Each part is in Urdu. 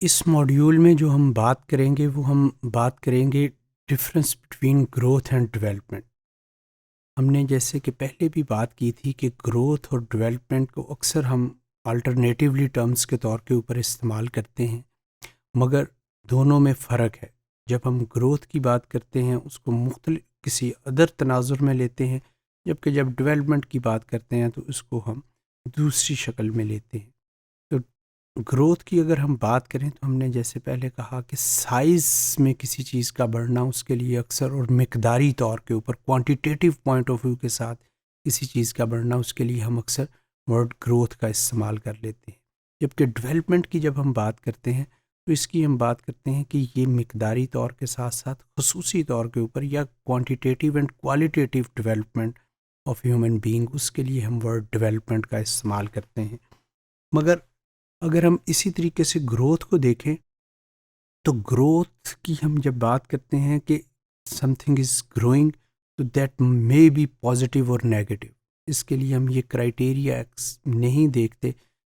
اس ماڈیول میں جو ہم بات کریں گے وہ ہم بات کریں گے difference between growth and development. ہم نے جیسے کہ پہلے بھی بات کی تھی کہ گروتھ اور ڈیولپمنٹ کو اکثر ہم الٹرنیٹیولی ٹرمز کے طور کے اوپر استعمال کرتے ہیں، مگر دونوں میں فرق ہے۔ جب ہم گروتھ کی بات کرتے ہیں اس کو مختلف کسی ادر تناظر میں لیتے ہیں، جبکہ جب ڈیولپمنٹ کی بات کرتے ہیں تو اس کو ہم دوسری شکل میں لیتے ہیں۔ تو گروتھ کی اگر ہم بات کریں تو ہم نے جیسے پہلے کہا کہ سائز میں کسی چیز کا بڑھنا، اس کے لیے اکثر اور مقداری طور کے اوپر کوانٹیٹیو پوائنٹ آف ویو کے ساتھ کسی چیز کا بڑھنا، اس کے لیے ہم اکثر ورڈ گروتھ کا استعمال کر لیتے ہیں۔ جبکہ ڈیولپمنٹ کی جب ہم بات کرتے ہیں تو اس کی ہم بات کرتے ہیں کہ یہ مقداری طور کے ساتھ ساتھ خصوصی طور کے اوپر یا quantitative and qualitative development of human being, اس کے لیے ہم ورڈ ڈیولپمنٹ کا استعمال کرتے ہیں۔ مگر اگر ہم اسی طریقے سے گروتھ کو دیکھیں تو گروتھ کی ہم جب بات کرتے ہیں کہ سم تھنگ از گروئنگ، تو دیٹ مے بی پازیٹیو اور نیگیٹو۔ اس کے لیے ہم یہ کرائٹیریا نہیں دیکھتے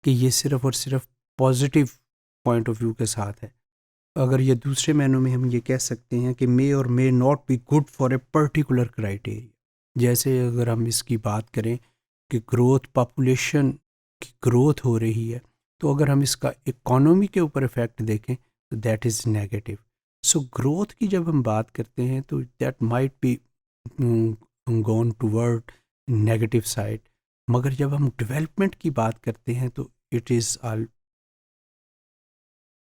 کہ یہ صرف اور صرف پازیٹیو پوائنٹ آف ویو کے ساتھ ہے۔ اگر یہ دوسرے معنوں میں ہم یہ کہہ سکتے ہیں کہ مے اور may not be good for a particular criteria. جیسے اگر ہم اس کی بات کریں کہ گروتھ، پاپولیشن کی گروتھ ہو رہی ہے، تو اگر ہم اس کا اکانومی کے اوپر افیکٹ دیکھیں تو that is negative. So growth کی جب ہم بات کرتے ہیں تو that might be gone toward negative side, مگر جب ہم ڈیولپمنٹ کی بات کرتے ہیں تو it is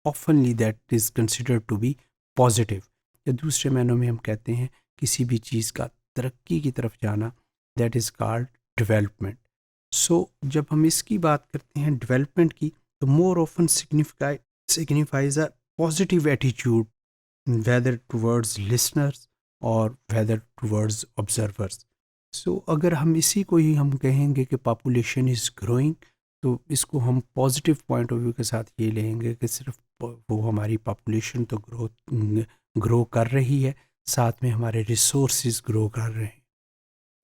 oftenly that is considered to be positive، یا دوسرے معنوں میں ہم کہتے ہیں کسی بھی چیز کا ترقی کی طرف جانا، that is called development۔ سو جب ہم اس کی بات کرتے ہیں ڈیولپمنٹ کی تو more often signifies a positive attitude whether towards listeners or whether towards observers۔ سو اگر ہم اسی کو ہی ہم کہیں گے کہ پاپولیشن از گروئنگ، تو اس کو ہم پازیٹیو پوائنٹ آف ویو کے ساتھ یہ لیں گے کہ صرف وہ ہماری پاپولیشن تو گرو کر رہی ہے، ساتھ میں ہمارے ریسورسز گرو کر رہے ہیں۔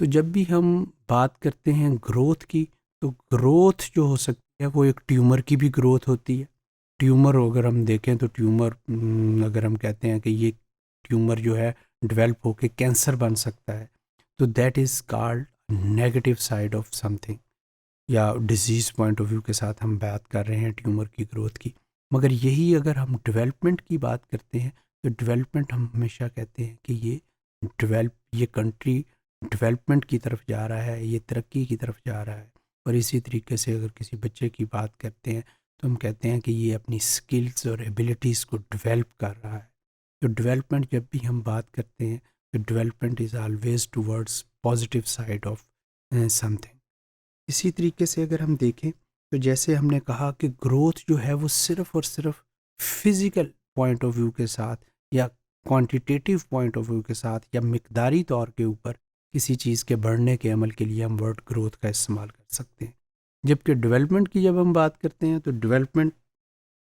تو جب بھی ہم بات کرتے ہیں گروتھ کی تو گروتھ جو ہو سکتی ہے وہ ایک ٹیومر کی بھی گروتھ ہوتی ہے۔ ٹیومر اگر ہم دیکھیں تو ٹیومر اگر ہم کہتے ہیں کہ یہ ٹیومر جو ہے ڈیولپ ہو کے کینسر بن سکتا ہے، تو that is called negative side of some thing, یا ڈیزیز پوائنٹ آف ویو کے ساتھ ہم بات کر رہے ہیں ٹیومر کی گروتھ کی۔ مگر یہی اگر ہم ڈیولپمنٹ کی بات کرتے ہیں تو ڈیولپمنٹ ہم ہمیشہ کہتے ہیں کہ یہ کنٹری ڈیولپمنٹ کی طرف جا رہا ہے، یہ ترقی کی طرف جا رہا ہے۔ اور اسی طریقے سے اگر کسی بچے کی بات کرتے ہیں تو ہم کہتے ہیں کہ یہ اپنی سکلز اور ایبلٹیز کو ڈیولپ کر رہا ہے۔ تو ڈیولپمنٹ جب بھی ہم بات کرتے ہیں تو development is always towards positive side of some thing. اسی طریقے سے اگر ہم دیکھیں تو جیسے ہم نے کہا کہ گروتھ جو ہے وہ صرف اور صرف فزیکل پوائنٹ آف ویو کے ساتھ یا کوانٹیٹیو پوائنٹ آف ویو کے ساتھ یا مقداری طور کے اوپر کسی چیز کے بڑھنے کے عمل کے لیے ہم ورڈ گروتھ کا استعمال کر سکتے ہیں۔ جبکہ ڈیولپمنٹ کی جب ہم بات کرتے ہیں تو development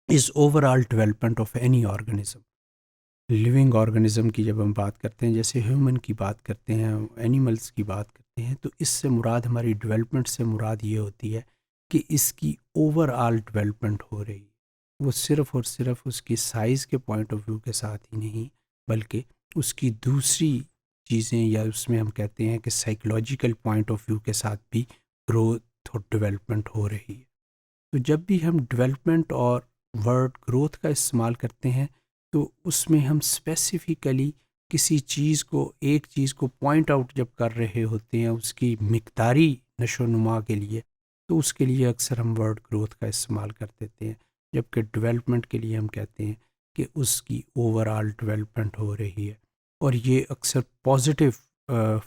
is overall development of any organism. Living organism کی جب ہم بات کرتے ہیں، جیسے ہیومن کی بات کرتے ہیں، اینیملس کی بات کرتے ہیں، تو اس سے مراد ہماری ڈیولپمنٹ سے مراد یہ ہوتی ہے کہ اس کی اوور آل ڈیولپمنٹ ہو رہی ہے۔ وہ صرف اور صرف اس کی سائز کے پوائنٹ آف ویو کے ساتھ ہی نہیں، بلکہ اس کی دوسری چیزیں یا اس میں ہم کہتے ہیں کہ سائیکولوجیکل پوائنٹ آف ویو کے ساتھ بھی گروتھ اور ڈیولپمنٹ ہو رہی ہے۔ تو جب بھی ہم ڈیولپمنٹ اور ورڈ گروتھ کا استعمال کرتے ہیں تو اس میں ہم اسپیسیفیکلی کسی چیز کو، ایک چیز کو پوائنٹ آؤٹ جب کر رہے ہوتے ہیں اس کی مقداری نشو و نما کے لیے، تو اس کے لیے اکثر ہم ورڈ گروتھ کا استعمال کر دیتے ہیں، جبکہ ڈیولپمنٹ کے لیے ہم کہتے ہیں کہ اس کی اوور آل ڈیولپمنٹ ہو رہی ہے۔ اور یہ اکثر پازیٹیو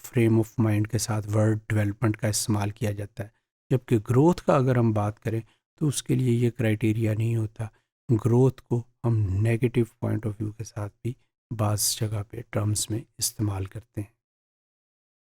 فریم آف مائنڈ کے ساتھ ورڈ ڈیولپمنٹ کا استعمال کیا جاتا ہے۔ جبکہ گروتھ کا اگر ہم بات کریں تو اس کے لیے یہ کرائٹیریا نہیں ہوتا۔ گروتھ کو ہم نیگیٹو پوائنٹ آف ویو کے ساتھ بھی بعض جگہ پہ ٹرمز میں استعمال کرتے ہیں۔